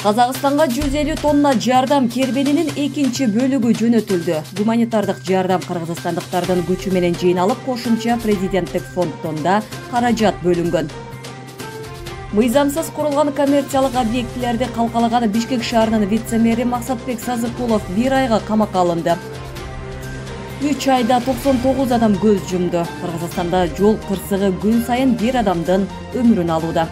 Казакстанга 150 тонна жардам кербенинин экинчи бөлүгү жөнөтүлдү. Гуманитардык жардам кыргызстандыктардын күчү менен жыйналып, кошумча президенттик фонддон да каражат бөлүнгөн. Мыйзамсыз курулган коммерциялык объектилерди калкалаган Бишкек шаарынын вице-мэри Максатбек Сазыкулов 1 айга камакка алынды. 3 айда 99 адам көз жумду. Кыргызстанда жол кырсыгы күн сайын 1 адамдын өмүрүн алууда.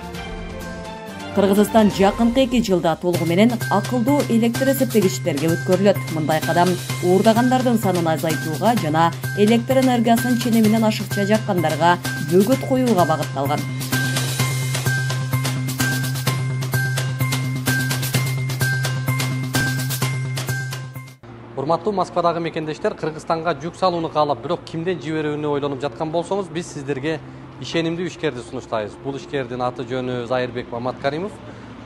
Кыргызстан жакынкы 2 жылда толугу менен акылдуу электр эсептегичтерге өткөрүлөт. Мындай кадам уурдагандардын санын азайтууга жана электр энергиясын ченеминен ашыкча жаккандарга бөгөт коюуга багытталган. Урматтуу Москвадагы мекендештер, Кыргызстанга жүк салууну каалап, бирок кимден жиберүүнү ойлонуп жаткан болсоңуз, биз сиздерге ишенимдүү ишкерди сунуштайбыз. Бул ишкердин аты жөнү Зайырбек Маматкаримов.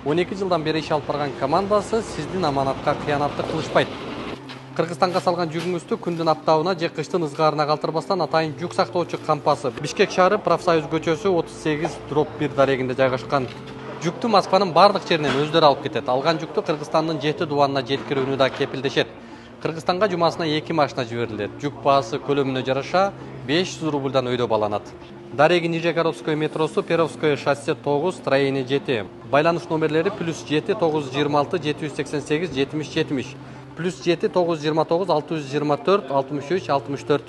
12 жылдан бери иш алып барган командасы сиздин аманатка кыянатты кылышпайт. Кыргызстанга салган жүгүңүздү күндүн аптабына же кыштын ызгаарына калтырбастан атайын жүк сактоочу кампасы Бишкек шаары Профсоюз көчөсү 38/1 дарегинде жайгашкан. Жүктү Москванын бардык жеринен өздөрү алып кетет. Алган жүктү Кыргызстандын 7 дубанына жеткирүүнү да кепилдешет. Кыргызстанга жумасына 2 машина жиберилет. Жүк баасы көлөмүнө жараша 500 рубльдан өйдө баланат. Дареги Нижегородское метросу, Перовское шоссе 9, строение 7. Байланыш номерлери +7 926 788 70 70, +7 929 624 63 64.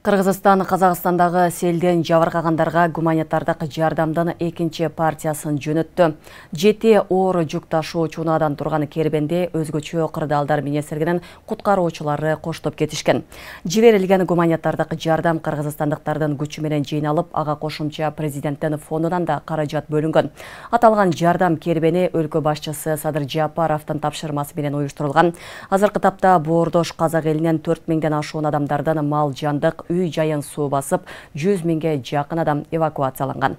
Кыргызстан Казакстандагы селден жабыркагандарга гуманитардык жардамдын экинчи партиясын жөнөттү. 7 оор жүк ташуучунадан турган кербенде өзгөчө кырдаалдар министрлигинин куткаруучулары коштоп кетишкен. Жиберилген гуманитардык жардам кыргызстандыктардын күчү менен жыйналып, ага кошумча президенттин фондунан да каражат бөлүнгөн. Аталган жардам кербени өлкө башчысы Садыр Жапаровдун тапшырмасы менен уюштурулган. Азыркы тапта Боордош казак элинен 4000ден ашуун адамдардын мал жандык үй жайын суу басып, 100 миңге жакын адам эвакуацияланган.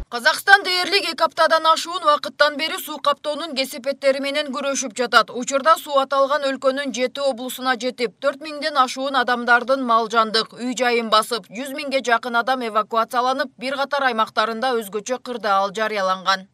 Казакстан дээрлик 2 аптадан ашуун вакыттан бери суу каптоонун кесепеттери менен күрөшүп жатат. Учурда суу аталган өлкөнүн 7 облусуна жетип, 4000ден ашуун адамдардын мал жандык үй жайын басып, 100 миңге жакын адам эвакуацияланып, бир катар аймактарында өзгөчө кырдаал жарыяланган.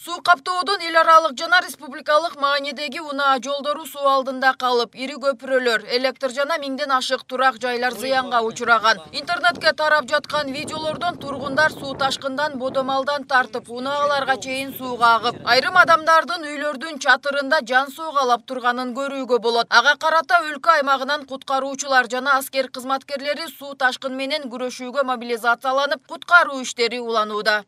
Суу каптоодон эл аралык жана республикалык маанидеги унаа жолдору суу алдында калып, ири көпүрөлөр, электр жана 1000ден ашык турак жайлар зыянга учураган. Интернетке тарап жаткан видеолордон тургундар суу ташкындан бодомалдан тартып, унааларга чейин сууга агып, айрым адамдардын үйлөрдүн чатырында жан соогалап турганын көрүүгө болот. Ага карата өлкө аймагынан куткаруучулар жана аскер кызматкерлери суу ташкын менен күрөшүүгө мобилизацияланып, куткаруу иштери уланууда.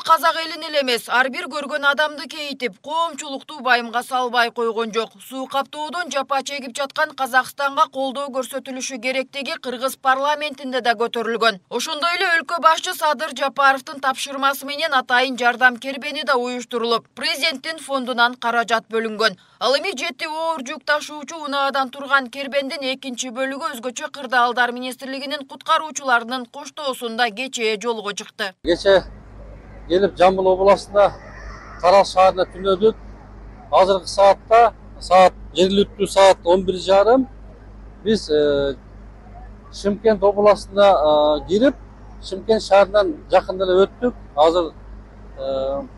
Казак элин эле эмес, ар бир көргөн адамды кейитип, коомчулукту байымга салбай койгон жок. Суу каптоодон жапа чегип жаткан Казакстанга колдоо көрсөтүлүшү керектиги Кыргыз парламентинде да көтөрүлгөн. Ошондой эле өлкө башчы Садыр Жапаровдун тапшырмасы менен атайын жардам кербени да уюштурулуп, президенттин фондунан каражат бөлүнгөн. Ал эми 7 оор жүк ташуучу унаадан турган кербендин экинчи бөлүгү өзгөчө кырдаалдар министрлигинин куткаруучуларынын коштоосунда кечээ жолго чыкты. Gelip Жамбыл областында Тараз шаарына түнөдүк. Азыркы саатта, жергиликтүү саат 11:30. Биз Шымкент областына кирип, Шымкент шаарынан жакында эле өттүк. Азыр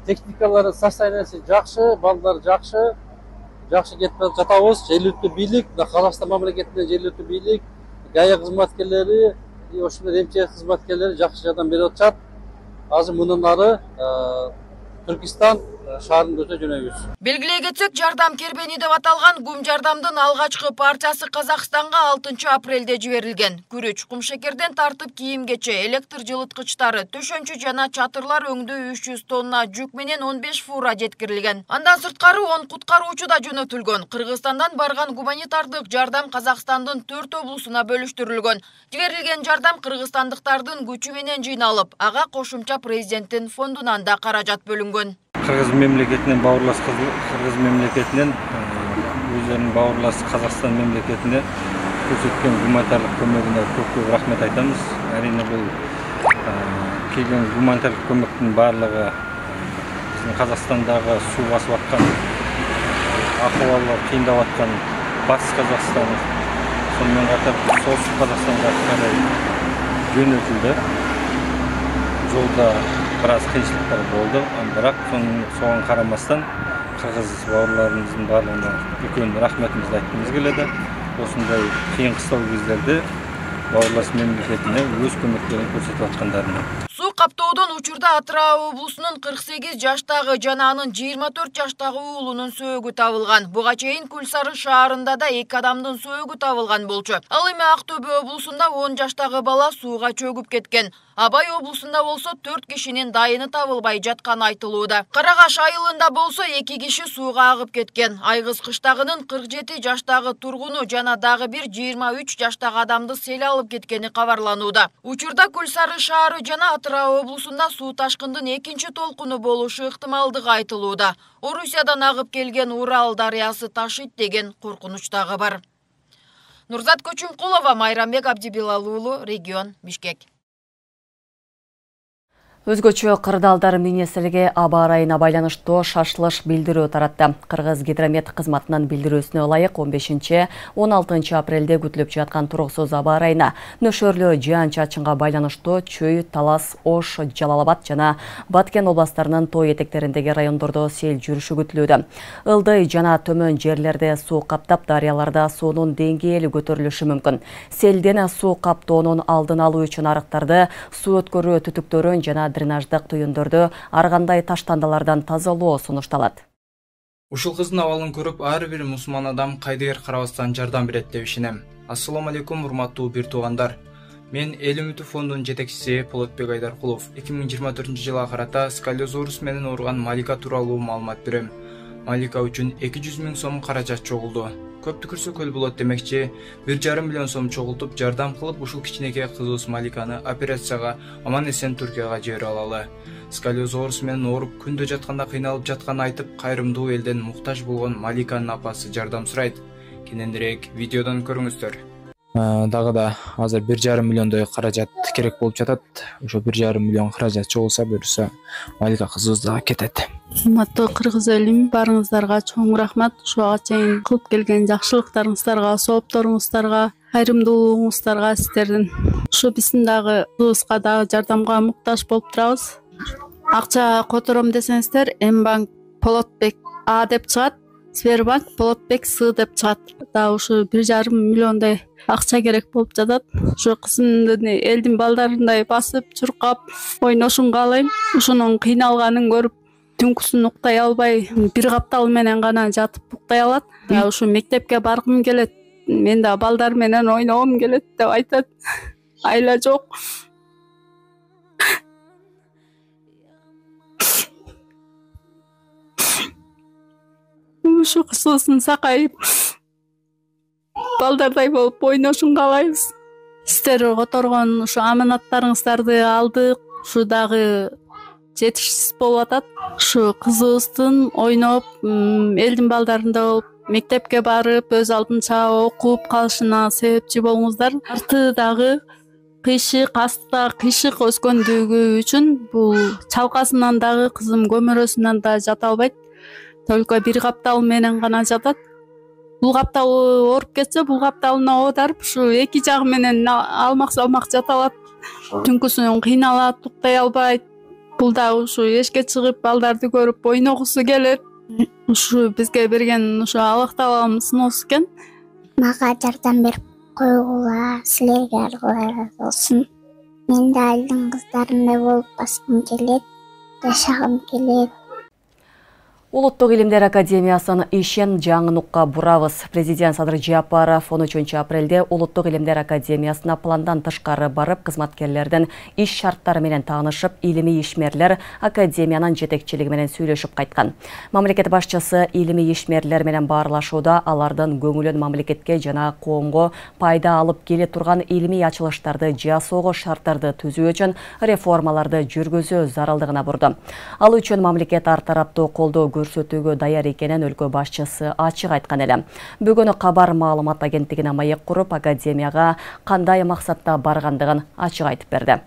техникалардын состояниясы жакшы, балдар жакшы кетип жатабыз. Жергиликтүү бийлик, Казакстан мамлекетинин жергиликтүү бийлик, ГАИ кызматкерлери, ошондой МЧС кызматкерлери жакшы жардам берип атышат. Азыр мындан ары Түркистан шаарын көтө жөнөйбүз. Белгилей кетсек, жардам кербени деп аталган гум жардамдын алгачкы партиясы Казакстанга 6 апрелде жиберилген. Күрүч, кумшекерден тартып кийимгече, электр жылыткычтары, төшөнчү жана чатырлар өңдүү 300 тонна жүк менен 15 фура жеткирилген. Андан сырткары 10 куткаруучу да жөнөтүлгөн. Кыргызстандан барган гуманитардык жардам Казакстандын 4 облусуна бөлүштүрүлгөн. Жиберилген жардам кыргызстандыктардын күчү менен жыйналып, ага кошумча президенттин фондунан да каражат бөлүнгөн. Кыргыз мемлекетинен бауырлас Кыргыз мемлекетинен өзүнүн бауырлас Казакстан мемлекетине көрсөткөн гуманитарлык көмөгүнө көп рахмет айтабыз. Әрине бул келген гуманитарлык көмөктүн баардыгы биздин Казакстандагы суу басып аткан акыбалдар кыйындап аткан Батыс Қазақстан, сонымен қатар Солтүстік Қазақстанға қарай жөнелтілді. Жолда біраз қиыншылықтар болды, бірақ соған қарамастан қырғыз бауырларымыздың барлығына үлкен рахметімізді айтқымыз келеді. Осындай қиын қыстау кездерде бауырлас мемлекетіне өз көмектерін көрсетіп жатқандарына. Суу каптоодон учурда Атырау облусунун 48 жаштагы жана анын 24 жаштагы уулунун сөөгү табылган. Буга чейин Кульсары шаарында да 2 адамдын сөөгү табылган болчу. Ал эми Актөбө облусунда 10 жаштагы бала сууга чөгүп кеткен. Абай облусунда болсо 4 кишинин дайыны табылбай жатканы айтылууда. Карагаш айылында болсо 2 киши сууга агып кеткен. Айгыз кыштагынын 47 жаштагы тургуну жана дагы бир 23 жаштагы адамды сел алып кеткени кабарланууда. Учурда Кульсары шаары жана Атырау облусунда суу ташкындын экинчи толкуну болушу ыктымалдыгы айтылууда. Орусиядан агып келген Урал дарыясы ташыйт деген коркунуч дагы бар. Нурзат Көчүмкулова, Майрамбек Абдибилал уулу, регион, Бишкек. Өзгөчө кырдаалдар министрлиги аба ырайына байланыштуу шашылыш билдирүү таратты. Кыргыз гидромет кызматынын билдирүүсүнө ылайык 15-16 апрелде күтүлүп жаткан туруксуз аба ырайына нөшөрлүү жаан-чачынга байланыштуу Чөй, Талас, Ош, Жалал Абад жана Баткен областарынын тоо этектериндеги райондордо сел жүрүшү күтүлүүдө. Ылдый жана төмөн жерлерде суу каптап, дарыяларда суунун деңгээли көтөрүлүшү мүмкүн. Селден суу каптоонун алдын алуу үчүн арыктарды, суу өткөрүү түтүктөрүн жана дренаждык туюндорду ар кандай таштандалардан тазалоо сунушталат. Ушул кыздын абалын көрүп, ар бир мусулман адам кайдыгер карабастан жардам берет деп ишенем. Ассаламу алейкум, урматтуу бир туугандар. Мен Эл үмүтү фондунун жетекчиси Полотбек Айдаркулов 2024-жылга карата сколиозорус менен ооруган Малика тууралуу маалымат берем. Малика үчүн 200 000 сом каражат чогулду. Көп түкүрсө көл болот демекчи, 1,5 миллион сом чогултуп жардам кылып ушул кичинекей кызыбыз Маликаны операцияга аман эсен Түркияга жиберип алалы. Сколиозорус менен ооруп күндө жатканда кыйналып жатканын айтып, кайрымдуу элден муктаж болгон Маликанын апасы жардам сурайт. Кененирээк видеодон көрүңүздөр. Дагы да азыр 1,5 миллиондой каражат керек болуп жатат. Ошо 1,5 миллион каражат чогулса, буюрса Малика кызыбыз дагы кетет. Урматтуу кыргыз элим, барыңыздарга чоң рахмат. Ушуга чейин кылып келген жакшылыктарыңыздарга, соопторуңуздарга, кайрымдуулугуңуздарга сиздердин. Ушу биздин дагы кызыбызга дагы жардамга муктаж болуп турабыз. Акча котором десеңиздер, Мбанк Полотбек А деп чыгат, Сбербанк Полотбек С деп чыгат. Да ушу 1,5 миллиондой акча керек болуп жатат. Ушу кызымдын элдин балдарындай басып, чуркап, ойношун каалайм. Ушунун кыйналганын көрүп, түнкүсүн уктай албай, бир каптал менен гана жатып уктай алат. Ушу мектепке баргым келет, мен да балдар менен ойногум келет деп айтат. Айла жок. Ушу кызыбыздын сакайып, балдардай болуп ойношун каалайбыз. Сиздер которгон ушу аманаттарыңыздарды алдык. Ушу дагы жетишсиз болуп атат. Ушу кызыбыздын ойноп, элдин балдарында болуп, мектепке барып, өз алдынча окуп калышына себепчи болуңуздар. Арты дагы кыйшык, астта кыйшык өскөндүгү үчүн бул чалкасынан дагы кызым көмөрөсүнөн да жата албайт. Только бир каптал менен гана жатат. Бул каптал ооруп кетсе, бул капталына оодарып, ушу эки жагы менен алмак салмак жата алат. Түнкүсүн кыйналат, уктай албайт. Бул да ушу эшикке чыгып, балдарды көрүп ойногусу келет. Ушу бизге берген ушу Аллах Тааланын сыноосу экен. Мага жардам берип койгула, силерге разы болсун. Мен да элдин кыздарындай болуп баскым келет, жашагым келет. Улуттук илимдер академиясын ишен жаңы нукка бурабыз. Президент Садыр Жапаров 13 апрелде Улуттук илимдер академиясына пландан тышкары барып, кызматкерлердин иш шарттары менен таанышып, илимий ишмерлер академиянын жетекчилиги менен сүйлөшүп кайткан. Мамлекет башчысы илимий ишмерлер менен баарлашууда алардын көңүлүн мамлекетке жана коомго пайда алып келе турган илимий ачылыштарды жасоого шарттарды түзүү үчүн реформаларды жүргүзүү зарылдыгына бурду. Ал үчүн мамлекет ар тараптуу колдоо көрсөтүүгө даяр экенин өлкө башчысы ачык айткан эле. Бүгүн Кабар маалымат агенттигине маек куруп, академияга кандай максатта баргандыгын ачык айтып берди.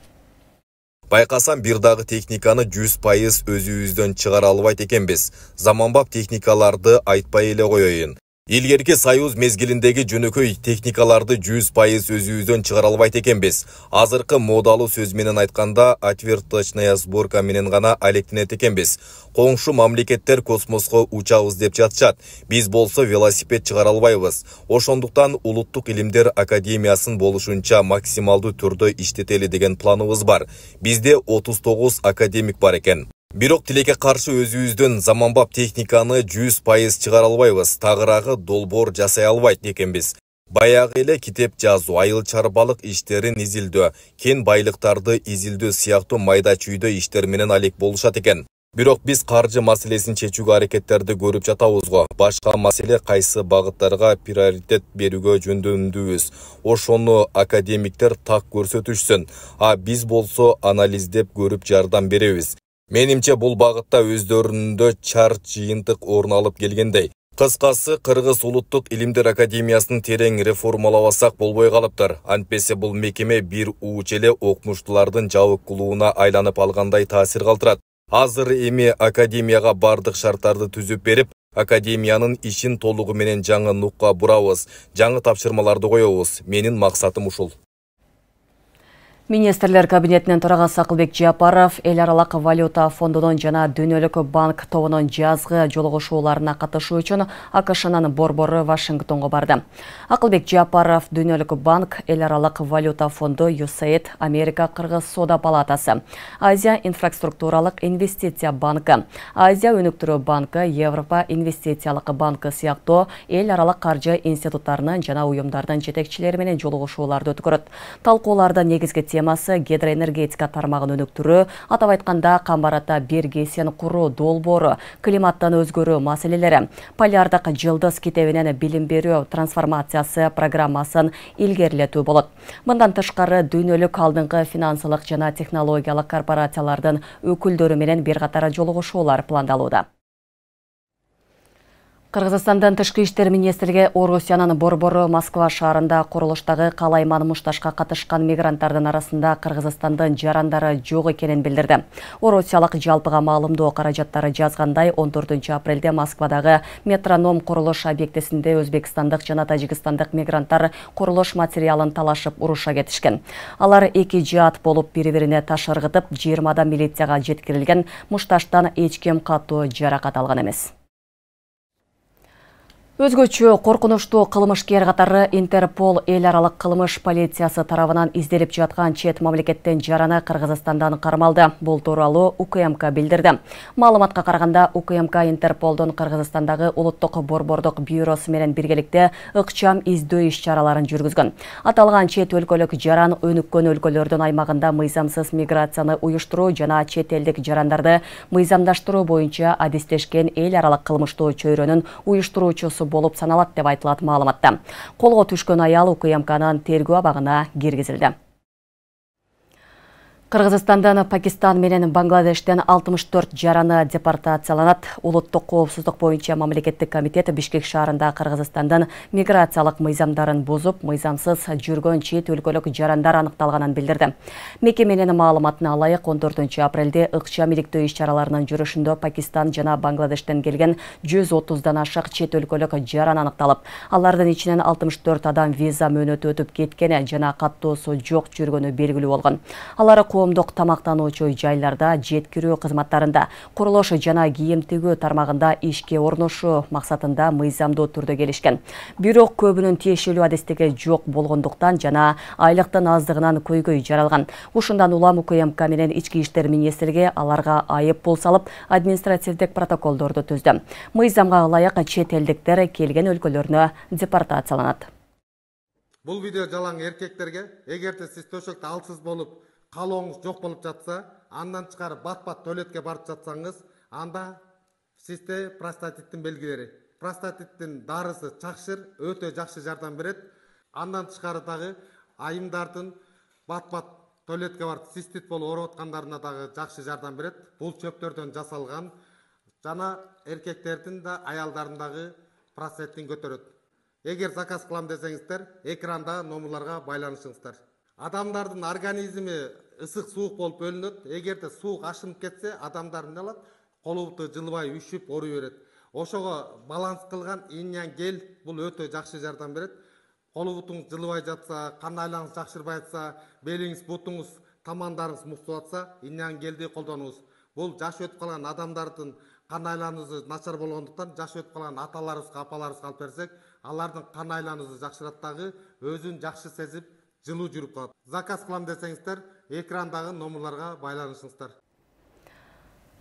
Байкасам бир дагы техниканы 100% өзүбүздөн чыгара албайт экенбиз. Заманбап техникаларды айтпай эле коеюн. Илгерки Союз мезгилиндеги жөнөкөй техникаларды 100% өзүбүздөн чыгара албайт экенбиз. Азыркы модалуу сөз менен айтканда, отверточная сборка менен гана алектенет экенбиз. Коңшу мамлекеттер космоско учабыз деп жатышат. Биз болсо велосипед чыгара албайбыз. Ошондуктан Улуттук илимдер академиясын болушунча максималдуу түрдө иштетели деген планыбыз бар. Бизде 39 академик бар экен. Бирок тилекке каршы өзүбүздөн заманбап техниканы 100% чыгара албайбыз. Тагыраагы долбоор жасай албайт экенбиз. Баягы эле китеп жазуу, айыл чарбалык иштерин изилдөө, кен байлыктарды изилдөө сыяктуу майда чүйдө иштер менен алек болушат экен. Бирок биз каржы маселесин чечүүгө аракеттерди көрүп жатабыз го. Башка маселе кайсы багыттарга приоритет берүүгө жөндөмдүүбүз. Ошону академиктер так көрсөтүшсүн. А биз болсо анализдеп көрүп жардам беребиз. Менимче бул багытта өздөрүндө чар жыйынтык орун алып келгендей. Кыскасы, Кыргыз Улуттук илимдер академиясын терең реформалабасак болбой калыптыр. Антпесе бул мекеме бир уч эле окумуштуулардын жабык клубуна айланып алгандай таасир калтырат. Азыр эми академияга бардык шарттарды түзүп берип, академиянын ишин толугу менен жаңы нукка бурабыз, жаңы тапшырмаларды коебуз. Менин максатым ушул. Министрлер кабинетинин төрагасы Акылбек Жапаров эл аралык валюта фондунун жана Дүйнөлүк банк тобунун жазгы жолугушууларына катышуу үчүн АКШнын борбору Вашингтонго барды. Акылбек Жапаров, Дүйнөлүк банк, эл аралык валюта фонду, USAID, Америка Кыргыз Соода палатасы, Азия инфраструктуралык инвестиция банкы, Азия өнүктүрүү банкы, Европа инвестициялык банкы сыяктуу эл аралык каржы институттарынын жана уюмдардын жетекчилери менен жолугушууларды өткөрөт. Талкууларда негизги темасы гидроэнергетика тармагын өнүктүрүү, атап айтканда камбарата бергесен куруу долбоору, климаттан өзгөрүү маселелери, полярдык жылдыз китебинен билим берүү трансформациясы программасын илгерилетүү болот. Мындан тышкары дүйнөлүк алдыңкы финансылык жана технологиялык корпорациялардын өкүлдөрү менен бир катар жолугушуулар пландалууда. Кыргызстандан тышкы иштер министрлиги Орусиянын борбору Москва шаарында курулуштагы калайман мушташка катышкан мигранттардын арасында Кыргызстандын жарандары жок экенин билдирди. Орусиялык жалпыга маалымдоо каражаттары жазгандай 14 апрелде Москвадагы Метроном курулуш объектисинде өзбекстандык жана тажикстандык мигранттар курулуш материалын талашып уруша кетишкен. Алар эки жаат болуп бири-бирине таш ыргытып, 20 милицияга жеткирилген, мушташтан эч ким катуу жаракат алган эмес. Өзгөчө коркунучтуу кылмышкер катары Интерпол эл аралык кылмыш полициясы тарабынан изделип жаткан чет мамлекеттен жараны Кыргызстандан кармалды. Бул тууралуу УКМК билдирди. Маалыматка караганда УКМК Интерполдун Кыргызстандагы улуттук борбордук бюросу менен биргеликте ыкчам издөө иш-чараларын жүргүзгөн. Аталган чет өлкөлүк жаран өнүккөн өлкөлөрдүн аймагында мыйзамсыз миграцияны уюштуруу жана чет элдик жарандарды мыйзамдаштыруу боюнча адистешкен эл аралык кылмыштуу чөйрөнүн уюштуруучусу болуп саналат деп айтылат маалыматта. Колго түшкөн аял УКМКнын тергөө абагына киргизилди. Кыргызстандан Пакистан менен Бангладештен 64 жараны депортацияланат. Улуттук коопсуздук боюнча мамлекеттик комитет Бишкек шаарында Кыргызстандан миграциялык мыйзамдарын бузуп, мыйзамсыз жүргөн чет өлкөлүк жарандар аныкталганын билдирди. Мекеменин маалыматына ылайык 14 апрелде ыкчам иликтөө иш-чараларынын жүрүшүндө Пакистан жана Бангладештен келген 130дан ашык чет өлкөлүк жаран аныкталып, алардын ичинен 64 адам виза мөөнөтү өтүп кеткени жана каттоосу жок жүргөнү белгилүү болгон. Алар коомдук тамактануучу жайларда, жеткирүү кызматтарында, курулуш жана кийим тигүү тармагында ишке орношуу максатында мыйзамдуу түрдө келишкен. Бирок көбүнүн тиешелүү адистиги жок болгондуктан жана айлыктын аздыгынан көйгөй жаралган. Ушундан улам УКМК менен Ички иштер министрлиги аларга айып пул салып, административдик протоколдорду түздү. Мыйзамга ылайык чет элдиктер келген өлкөлөрүнө депортацияланат. Бул видео жалаң эркектерге, эгерде сиз төшөктө алсыз болуп, калооңуз жок болуп жатса, андан чыгарып бат-бат туалетке барып жатсаңыз, анда сизде простатиттин белгилери. Простатиттин дарысы чакшыр, өтө жакшы жардам берет. Андан тышкары дагы айымдардын бат-бат туалетке барып цистит болуп ооруп аткандарына дагы жакшы жардам берет. Бул чөптөрдөн жасалган жана эркектердин да аялдардын дагы простатитин көтөрөт. Эгер заказ кылам десеңиздер, экранда номерларга байланышыңыздар. Адамдардын организми ысык суук болуп бөлүнөт. Эгерде суук ашынып кетсе, адамдар эмне кылат? Колу буту жылбай үшүп ооруй берет. Ошого баланс кылган иньян гель бул өтө жакшы жардам берет. Колу бутуңуз жылбай жатса, кан айланыңыз жакшырбай жатса, белиңиз, бутуңуз, тамандарыңыз муктап атса, иньян гелди колдонуңуз. Бул жаш өтүп калган адамдардын кан айланысы начар болгондуктан жаш өтүп калган аталарыбызга, апаларыбызга алып берсек, алардын кан айланысы жакшырат дагы, өзүн жакшы сезип, жылуу жүрүп калат. Заказ кылам десеңиздер, экрандагы номерларга байланышыңыздар.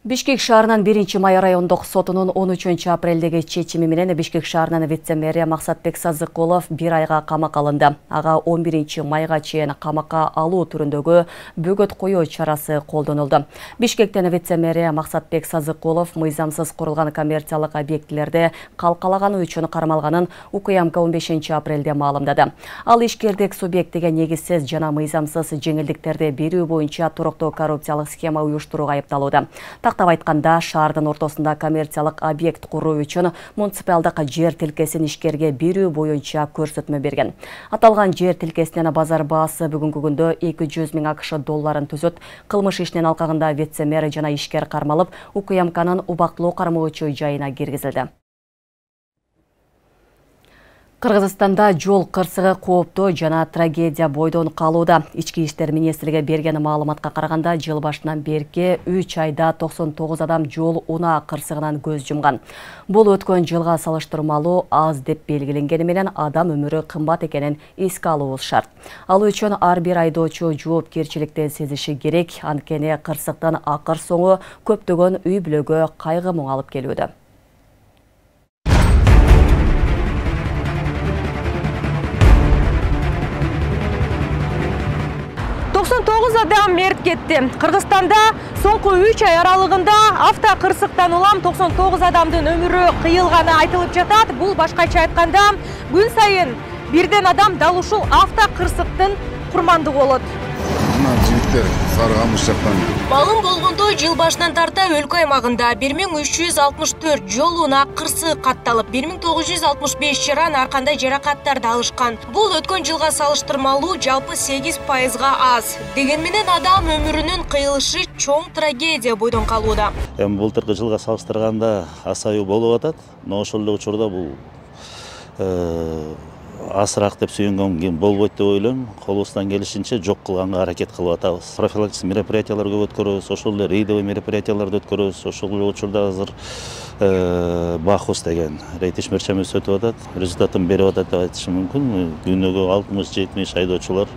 Бишкек шаарынын 1 райондук сотунун 13 апрелдеги чечими менен Бишкек шаарынын вице-мэри Максатбек Сазыкулов 1 айга камакка алынды. Ага 11 майга чейин камакка алуу түрүндөгү бөгөт коюу чарасы колдонулду. Бишкектен вице-мэри Максатбек Сазыкулов мыйзамсыз курулган коммерциялык объектилерди калкалаганы үчүн кармалганын УКМК 15 апрелде маалымдады. Ал ишкердик субъектиге негизсиз жана мыйзамсыз жеңилдиктерди берүү боюнча туруктуу коррупциялык схема уюштурууга айыпталууда. Тактап айтканда, шаардын ортосунда коммерциялык объект куруу үчүн муниципалдык жер тилкесин ишкерге берүү боюнча көрсөтмө берген. Аталган жер тилкесинин базар баасы бүгүнкү күндө 200 000 АКШ долларын түзөт. Кылмыш ишинин алкагында вице-мэр жана ишкер кармалып, УКМКнын убактылуу кармоочу жайына киргизилди. Кыргызстанда жол кырсыгы кооптуу жана трагедия бойдон калууда. Ички иштер министрлиги берген маалыматка караганда, жыл башынан берки 3 айда 99 адам жол унаа кырсыгынан көз жумган. Бул өткөн жылга салыштырмалуу аз деп белгиленгени менен адам өмүрү кымбат экенин эске алуубуз шарт. Ал үчүн ар бир айдоочу жоопкерчиликти сезиши керек. Анткени кырсыктын акыр соңу көптөгөн үй бүлөгө кайгы мұң алып келүүдө. 99 адам мерт кетти. Кыргызстанда соңку 3 ай аралыгында авто кырсыктан улам 99 адамдын өмүрү кыйылганы айтылып жатат. Бул башкача айтканда күн сайын бирден адам дал ушул авто кырсыктын курмандыгы болот. Малым болгондой жыл башынан тарта өлкө аймагында 1364 жол унаа кырсыгы катталып, 1965 жаран ар кандай жаракаттарды алышкан. Бул өткөн жылга салыштырмалуу жалпы 8%га аз. Деген менен адам өмүрүнүн кыйылышы чоң трагедия бойдон калууда. Былтыркы жылга салыштырганда асайуу болуп атат, но ошол эле учурда бул асыраак деп сүйөнгөн болбойт деп ойлойм. Колубуздан келишинче жок кылганга аракет кылып атабыз. Профилактик мероприятиялар көп өткөрөбүз, ошол эле рейдовый мероприятияларды өткөрөбүз. Ошол эле учурда азыр Бахус деген рейд ишмерчемиз өтүп атат. Результатын берип атат деп айтышым мүмкүн. Күнүгө 60-70 айдоочулар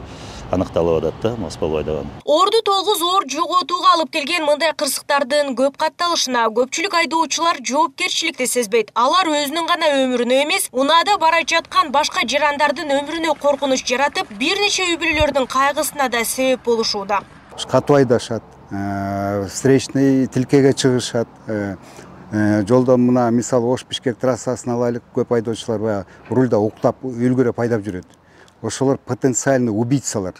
аныкталып атат да, мас болуп айдаган. Орду тогуз оор жоготууга алып келген мындай кырсыктардын көп катталышына көпчүлүк айдоочулар жоопкерчиликти сезбейт. Алар өзүнүн гана өмүрүнө эмес, унаада бара жаткан башка жарандардын өмүрүнө коркунуч жаратып, бир нече үй бүлөлөрдүн кайгысына да себеп болушууда. Катуу айдашат, встречный тилкеге чыгышат. Жолдон мына мисалы Ош-Бишкек трассасын алайлык, көп айдоочулар баягы рульда уктап, үлгүрөп айдап жүрөт. Ошолор потенциальный убийцалар.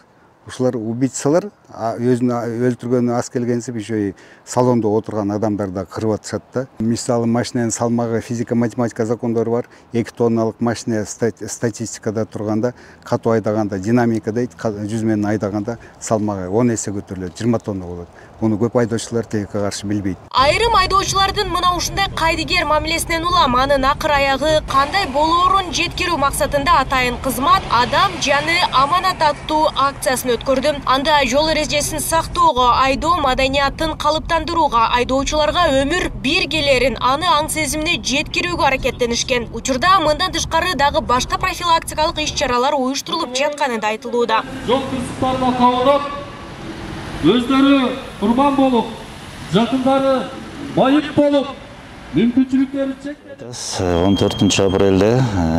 Ошолор убийцалар өзүн өлтүргөнү аз келгенсип еще салондо отурган адамдарды кырып атышат да. Мисалы машинанын салмагы, физика-математика закондору бар. 2 тонналык машина статистикада турганда, катуу айдаганда динамика дейт, 100 менен айдаганда салмагы 10 эсе көтөрүлөт, 20 тонна болот. Муну көп айдоочулар тилекке каршы билбейт. Айрым айдоочулардын мына ушундай кайдыгер мамилесинен улам анын акыр аягы кандай болоорун жеткирүү максатында атайын кызмат адам жаны аманат аттуу акциясын өткөрдү. Анда жол эрежесин сактоого, айдоо маданиятын калыптандырууга, айдоочуларга өмүр биргелерин, аны аң сезимине жеткирүүгө аракеттенишкен. Учурда мындан тышкары дагы башка профилактикалык иш-чаралар уюштурулуп жатканы да айтылууда. Жол кырсыктарына кабылып, өздөрү курман болуп, жакындары майып болуп, мүмкүнчүлүктөрү чектелип. 14 апрелде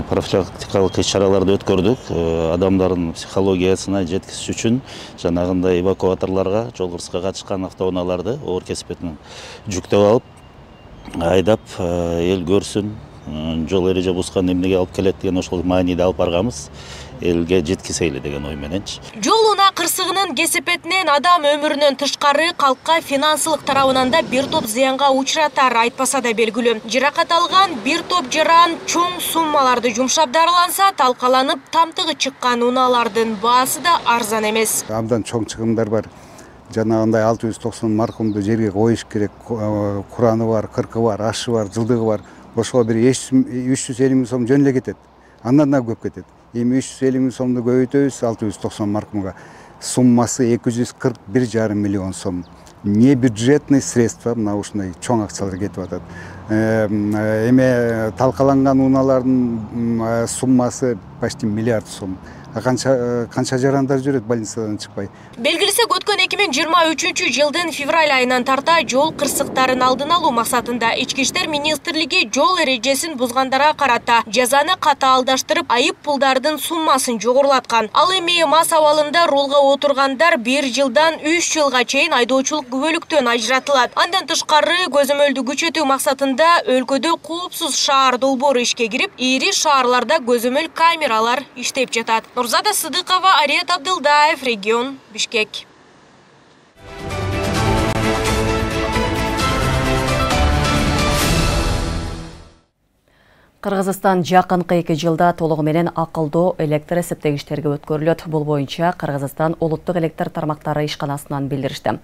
профилактикалык иш-чараларды өткөрдүк. Адамдардын психологиясына жеткизиш үчүн жанагындай эвакуаторлорго жол кырсыгына катышкан автоунааларды оор кесипетинен жүктөп алып, айдап эл көрсүн, жол эреже бузган эмнеге алып келет деген ошол мааниде алып барганбыз. Элге жеткизели деген ой мененчи. Жол унаа кырсыгынын кесепетинен адам өмүрүнөн тышкары калкка финансылык тарабынан да бир топ зыянга учуратары айтпаса да белгилүү. Жаракат алган бир топ жаран чоң суммаларды жумшап дарыланса, талкаланып тамтыгы чыккан унаалардын баасы да арзан эмес. Абдан чоң чыгымдар бар. жанагындай 690 маркумду жерге коюш керек. Кураны бар, кыркы бар, ашы бар, жылдыгы бар. Ошого бир 350 миң сом жөн эле кетет. Андан да көп кетет. Эми 350 миң сомду көбөйтөбүз 690 маркумга. Суммасы 241,5 миллион сом. Не бюджетный средства мына ушундай чоң акчалар кетип атат. Эме талкаланган унаалардын суммасы почти миллиард сом. Канча жарандар жүрөт больницадан чыкпай. Белгилесе өткөн 2023-жылдын февраль айынан тарта жол кырсыктарын алдын алуу максатында Ички иштер министрлиги жол эрежесин бузгандарга карата жазаны катаалдаштырып, айып пулдардын суммасын жогорулаткан. Ал эми мас абалында рулга отургандар 1 жылдан 3 жылга чейин айдоочулук күбөлүктөн ажыратылат. Андан тышкары көзөмөлдү күчөтүү максатында өлкөдө коопсуз шаар долбоору ишке кирип, ири шаарларда көзөмөл камералар иштеп жатат. Нурзада Сыдыкова, Ариет Абдылдаев, регион Бишкек. Кыргызстан жакынкы 2 жылда толугу менен акылдуу электр эсептегичтерге өткөрүлөт. Бул боюнча Кыргызстан улуттук электр тармактары ишканасынан билдиришти.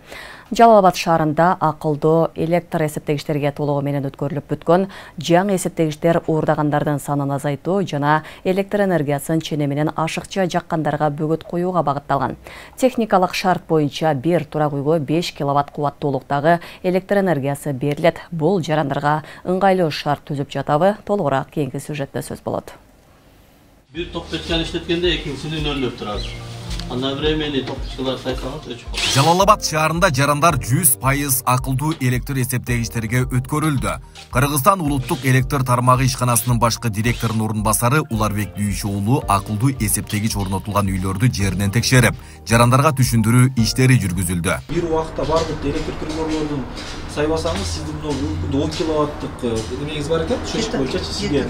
Жалал Абад шаарында акылдуу электр эсептегичтерге толугу менен өткөрүлүп бүткөн жаңы эсептегичтер уурдагандардын санын азайтуу жана электр энергиясын чене менен ашыкча жаккандарга бөгөт коюуга багытталган. Техникалык шарт боюнча бир турак үйгө 5 киловатт кубаттуулуктагы электр энергиясы берилет. Бул жарандарга ыңгайлуу шарт түзүп жатабы? Толугураак кийинки сюжетте сөз болот. Бир токточканы иштеткенде экинчисini үнөрлөп турат. Одновременно токточкалар сайкалат өчүп калат. Жалал Абад шаарында жарандар 100% акылдуу электр эсептегичтерге өткөрүлдү. Кыргызстан улуттук электр тармагы ишканасынын башкы директорунун орун басары Уларбек Дүйшө уулу акылдуу эсептегич орнотулган үйлөрдү жеринен текшерип, жарандарга түшүндүрүү иштери жүргүзүлдү. Бир убакта бардык электр приборлордун сайбасаңыз, сиздин 10 киловаттык эмеңиз бар экен, счетчик боюнча сизге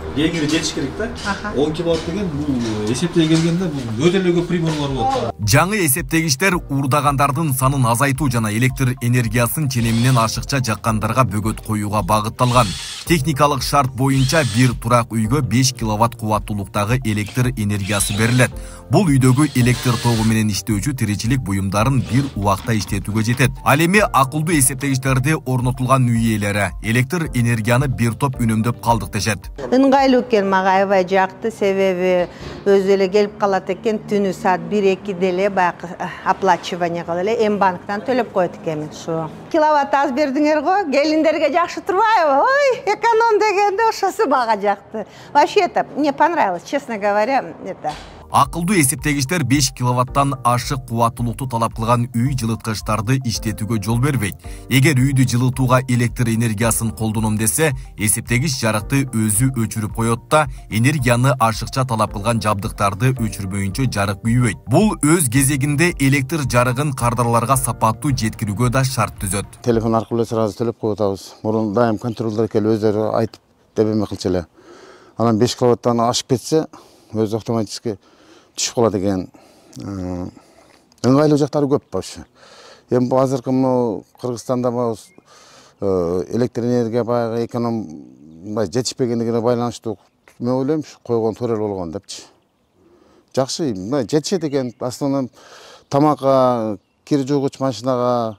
кеңири жетиш керек да. 10 киловатт деген бул эсептей келгенде бул өтө эле көп приборлор болот. Жаңы эсептегичтер уурдагандардын санын азайтуу жана электр энергиясын чене менен ашыкча жаккандарга бөгөт коюуга багытталган. Техникалык шарт боюнча бир турак үйгө 5 киловатт кубаттуулуктагы электр энергиясы берилет. Бул үйдөгү электр тогу менен иштөөчү тиричилик буюмдарын бир убакта иштетүүгө жетет. Ал эми акылдуу эсептегичтерде орнотулган үй ээлери электр энергияны бир топ үнөмдөп калдык дешет. Ыңгайлуу экен, мага аябай жакты, себеби өзү эле келип калат экен, түнү саат 1-2 эле баягы оплачивание кылып эле М-банктан төлөп коет экенмин. Ушу киловатт аз бердиңер го, келиндерге жакшы турбайбы? Ой, эконом дегенде ошосу мага жакты. Вообще это мне понравилось, честно говоря, это. Акылдуу эсептегичтер 5 киловаттан ашык кубаттуулукту талап кылган үй жылыткычтарды иштетүүгө жол бербейт. Эгер үйдү жылытууга электр энергиясын колдоном десе, эсептегич жарыкты өзү өчүрүп коет да, энергияны ашыкча талап кылган жабдыктарды өчүрбөйүнчө жарык күйбөйт. Бул өз кезегинде электр жарыгын кардарларга сапаттуу жеткирүүгө да шарт түзөт. Телефон аркылуу сразу төлөп коюп атабыз. Мурун дайым контролдор келип өздөрү айтып дебеме кылчу эле. Анан 5 киловаттан ашып кетсе, өзү автоматически түшүп калат экен. Ыңгайлуу жактары көп вообще. Эми азыркы Кыргызстанда электр энергия баягы эконом жетишпегендигине байланыштуу мен ойлойм, койгон туура эле болгон депчи. Жакшы, жетишет экен. Основном тамакка, кир жуугуч машинага,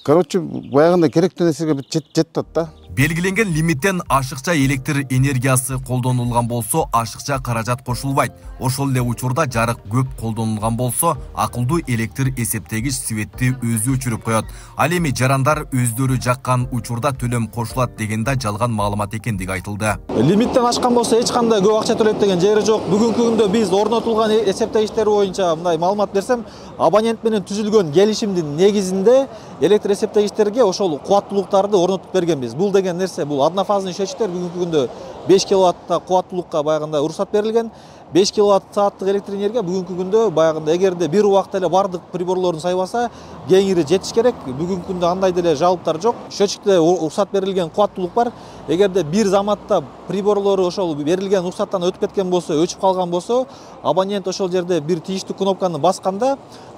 короче, баягындай керектүү нерсеге жетет да. Белгиленген лимиттен ашыкча электр энергиясы колдонулган болсо, ашыкча каражат кошулбайт. Ошол эле учурда жарык көп колдонулган болсо, акылдуу электр эсептегич светти өзү өчүрүп коет. Ал эми жарандар өздөрү жаккан учурда төлөм кошулат дегенде жалган маалымат экендиги айтылды. Лимиттен ашкан болсо эч кандай көп акча төлөйт деген жери жок. Бүгүнкү күндө биз орнотулган эсептегичтер боюнча мындай маалымат берсем, абонент менен түзүлгөн келишимдин негизинде электр эсептегичтерге ошол кубаттуулуктарды орнотуп бергенбиз. Бул деген нерсе, бул однофазный счетчиктер бүгүнкү күндө 5 киловатта кубаттуулукка баягында уруксат берилген. 5 киловатт сааттык электр энергия бүгүнкү күндө баягында эгерде бир убакта эле бардык приборлорун сайбаса, кеңири жетиш керек. Бүгүнкү күндө андай деле жалоптар жок. Счетчикте уруксат берилген кубаттуулук бар. Эгерде бир заматта приборлору ошол берилген уруксаттан өтүп кеткен болсо, өчүп калган болсо, абонент ошол жерде бир тийиштүү кнопканы басканда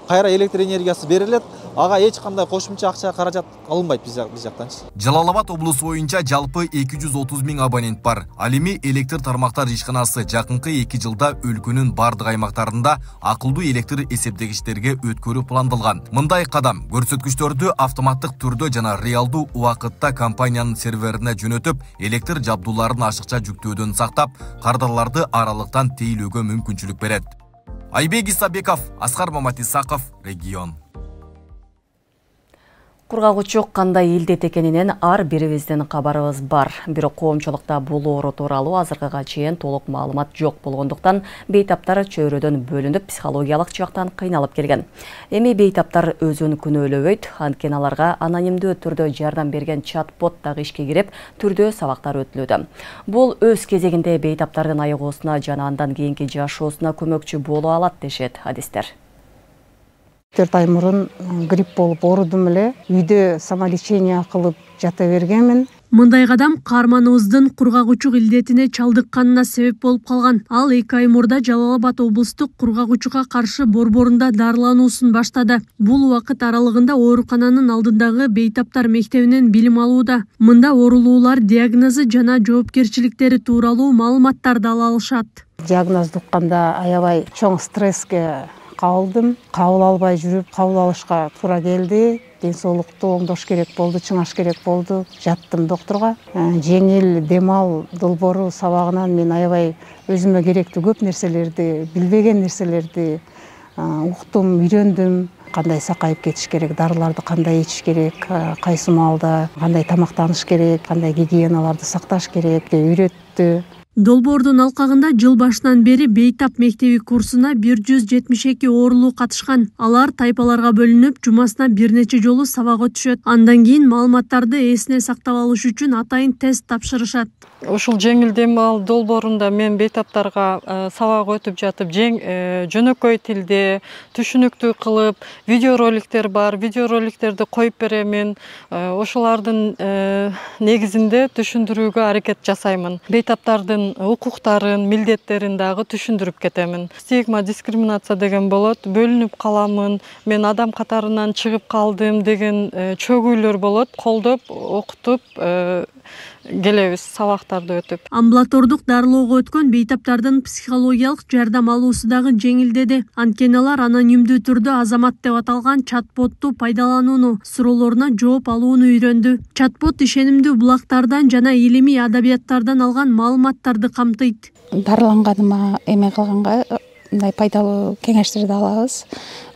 кайра электр энергиясы берилет, ага эч кандай кошумча акча каражат алынбайт биз жактанчы. Жалал Абад облусу боюнча жалпы 230 000 абонент бар. Ал эми электр тармактар ишканасы жакынкы 2 жылда өлкөнүн бардык аймактарында акылдуу электр эсептегичтерге өткөрүү пландалган. Мындай кадам көрсөткүчтөрдү автоматтык түрдө жана реалдуу убакытта компаниянын серверине жөнөтүп, электр жабдууларын ашыкча жүктөөдөн сактап, кардарларды аралыктан тейлөөгө мүмкүнчүлүк берет. Айбек Исабеков, Аскар Маматисаков, регион. Кургагучук кандай илдет экенинен ар бирибиздин кабарыбыз бар. Бирок коомчулукта бул оору тууралуу азыркыга чейин толук маалымат жок болгондуктан бейтаптар чөйрөдөн бөлүнүп, психологиялык жактан кыйналып келген. Эми бейтаптар өзүн күнөөлөбөйт, анткени аларга анонимдүү түрдө жардам берген чат-бот дагы ишке кирип, түрдө сабактар өтүлүүдө. Бул өз кезегинде бейтаптардын айыгуусуна жана андан кийинки жашоосуна көмөкчү боло алат дешет адистер. 4 ай мурун грипп болуп оорудум эле, үйдө самолечение кылып жата бергенмин. Мындай кадам каарманыбыздын кургагучук илдетине чалдыкканына себеп болуп калган. Ал 2 ай мурда Жалал Абад облустук кургагучукка каршы борборунда дарылануусун баштады. Бул убакыт аралыгында оорукананын алдындагы бейтаптар мектебинен билим алууда. Мында оорулуулар диагнозу жана жоопкерчиликтери тууралуу маалыматтарды ала алышат. Диагнозду укканда аябай чоң стресске кабылдым. Кабыл албай жүрүп, кабыл алышка туура келди. Ден соолукту оңдош керек болду, чыңаш керек болду. Жаттым докторго. Жеңил дем ал долбоору сабагынан мен аябай өзүмө керектүү көп нерселерди, билбеген нерселерди уктум, үйрөндүм. Кандай сакайып кетиш керек, дарыларды кандай ичиш керек, кайсы маалда кандай тамактаныш керек, кандай гигиеналарды сакташ керек үйрөттү. Долбоордун алкагында жыл башынан бери бейтап мектеби курсуна 172 оорулуу катышкан. Алар тайпаларга бөлүнүп, жумасына бир нече жолу сабак өтүшөт. Андан кийин маалыматтарды эсине сактап алыш үчүн атайын тест тапшырышат. Ушул жеңил дем ал долбоорунда мен бейтаптарга сабак өтүп жатып, жөнөкөй тилде түшүнүктүү кылып, видеороликтер бар, видеороликтерди коюп беремин. Ошолардын негизинде түшүндүрүүгө аракет жасаймын. Бейтаптардын укуктарын, милдеттерин дагы түшүндүрүп кетемин. Стигма, дискриминация деген болот. Бөлүнүп каламын, мен адам катарынан чыгып калдым деген чөгүүлөр болот. Колдоп, окутуп келебиз сабактарды өтүп. Амбулатордук дарылоого өткөн бейтаптардын психологиялык жардам алуусу дагы жеңилдеди. Анткени алар анонимдүү түрдө Азамат деп аталган чат-ботту пайдаланууну, суроолоруна жооп алууну үйрөндү. Чат-бот ишенимдүү булактардан жана илимий адабияттардан алган маалыматтарды камтыйт. Дарыланганыма эме кылганга мындай пайдалуу кеңештерди алабыз.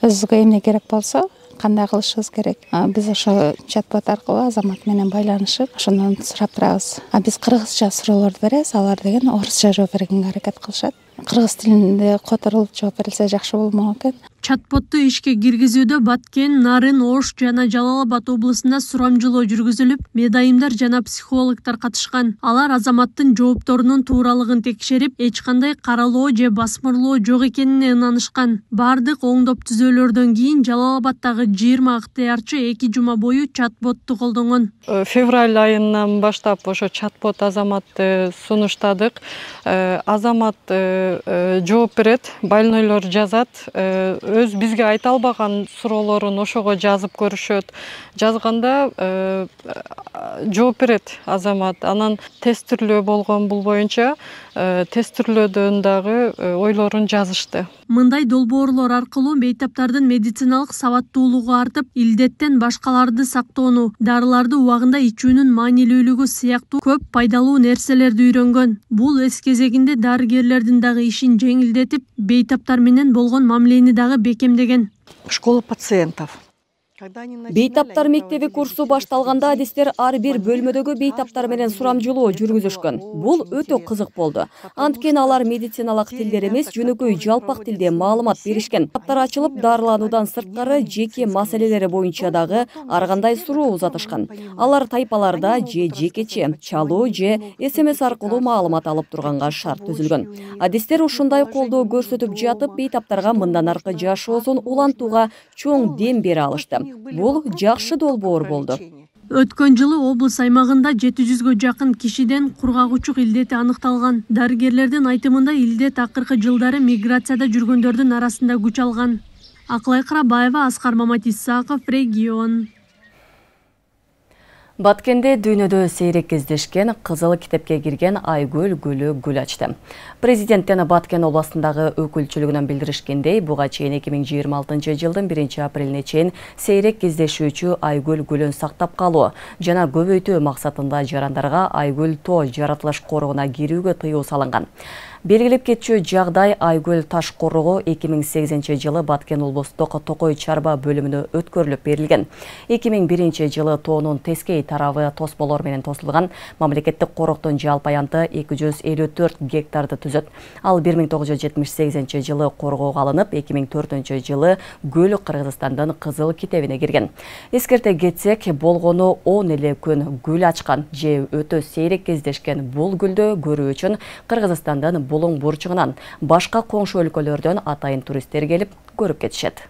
Өзүгө эмне керек болсо кандай кылышыбыз керек. Биз ошо чат-бот аркылуу Азамат менен байланышып, ошондон сурап турабыз. Биз кыргызча суроолорду беребиз, алар деген орусча жооп бергенге аракет кылышат. Кыргыз тилинде которулуп жооп берилсе жакшы болмок экен. Чат-ботту ишке киргизүүдө Баткен, Нарын, Ош жана Жалал Абад облусунда сурамжылоо жүргүзүлүп, медайымдар жана психологдор катышкан. Алар Азаматтын жоопторунун тууралыгын текшерип, эч кандай каралоо же басмырлоо жок экенине ынанышкан. Бардык оңдоп түзөөлөрдөн кийин Жалал Абаддагы 20 ыктыярчы 2 жума бою чат-ботту колдонгон. Февраль айынан баштап ошо чат-бот Азаматты сунуштадык. Азамат жооп берет, больнойлор жазат, өз бизге айта албаган суроолорун ошого жазып көрүшөт. Жазганда жооп берет Азамат. Анан тест түрлөө болгон бул боюнча тест түрлөөдөн дагы ойлорун жазышты. Мындай долбоорлор аркылуу бейтаптардын медициналык сабаттуулугу артып, илдеттен башкаларды сактоону, дарыларды убагында ичүүнүн маанилүүлүгү сыяктуу көп пайдалуу нерселерди үйрөнгөн. Бул эс кезегинде дарыгерлердин дагы ишин жеңилдетип, бейтаптар менен болгон мамилени дагы бекемдеген. Школа пациентов. Бейтаптар мектеби курсу башталганда адистер ар бир бөлмөдөгү бейтаптар менен сурамжылоо жүргүзүшкөн. Бул өтө кызык болду. Анткени алар медициналык тилдер эмес, жөнөкөй жалпак тилде маалымат беришкен. Таптар ачылып, дарылануудан сырткары жеке маселелери боюнча дагы ар кандай суроо узатышкан. Алар тайпаларда же жекече, чалуу же СМС аркылуу маалымат алып турганга шарт түзүлгөн. Адистер ушундай колдоо көрсөтүп жатып, бейтаптарга мындан аркы жашоосун улантууга чоң дем бере алышты. Бул жакшы долбоор болду. Өткөн жылы облус аймагында 700гө жакын кишиден кургагучук илдети аныкталган. Дарыгерлердин айтымында илдет акыркы жылдары миграцияда жүргөндөрдүн арасында күч алган. Акылай Карабаева, Аскар Маматисаков, регион. Баткенде дүйнөдө сейрек кездешкен кызыл китепке кирген Айгүл гүлү гүл ачты. Президенттен Баткен областындагы өкүлчүлүгүнөн билдиришкендей, буга чейин 2026 жылдын 1 апрелине чейин сейрек кездешүүчү Айгүл гүлүн сактап калуу жана көбөйтүү максатында жарандарга Айгүл тоо жаратылыш корогуна кирүүгө тыюу салынган. Белгилеп кетчү жагдай Айгүл таш корого 2008 жылы Баткен облустук Токой чарба бөлүмүнө өткөрүлүп берилген. 2001 жылы тоонун тескей тарабы тосболор менен тосулган. Мамлекеттик короктун жалпы аянты 254 гектарды түзөт. Ал 1978 жылы коргоого алынып, 2004 жылы гүл Кыргызстандын кызыл китебине кирген. Эскерте кетсек, болгону 10 эле күн гүл ачкан же өтө сейрек кездешкен бул гүлдү көрүү үчүн Кыргызстандын Булуң бурчугунан башка коңшу өлкөлөрдөн атайын туристтер келип көрүп кетишет.